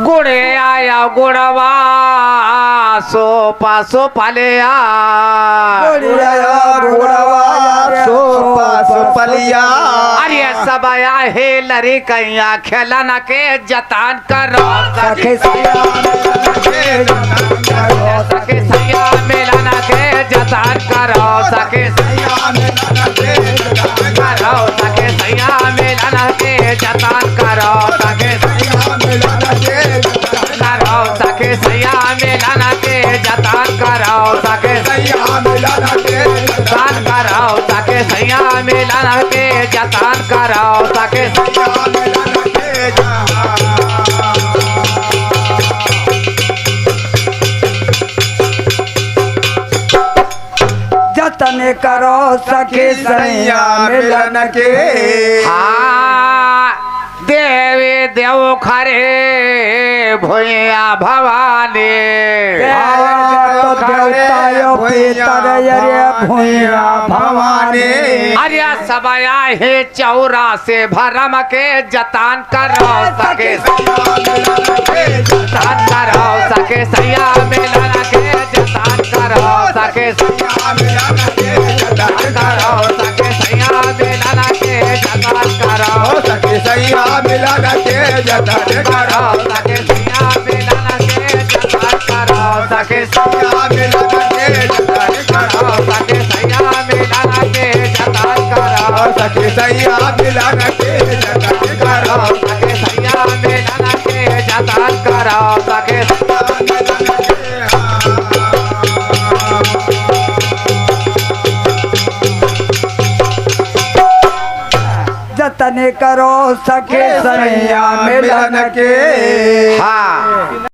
गुड़े आया गुड़वा सोपा सोपालिया अरे सब आया हे लरी कैया खेलन के जतान करो सके सैया मिलन के जतान करो सके सैया मिलन के जतान करो सके सैया मिलन के जतान करो सके जतान करो सके सैया मिलन के जतान करो सके जतन करो सके सैया मिलन के। हाँ देवी देव खरे भूया भवानी भवानी अरे सबया हे चौरा से भरम के जतान करो सके जतान करो सके सैया मिलन के जतान करो सके करो सके सैया मिलन के जतान करो सके सैया मिलन के जतन करो सके सैया मिलन के जतान करो सके सैया मिलन के जतान करो सके सैया मिलन के जतान करो सके सैया मिलन के जतन करो सके सैया मिलन के जतान करो सके जतन करो सके सैया मिलन के। हाँ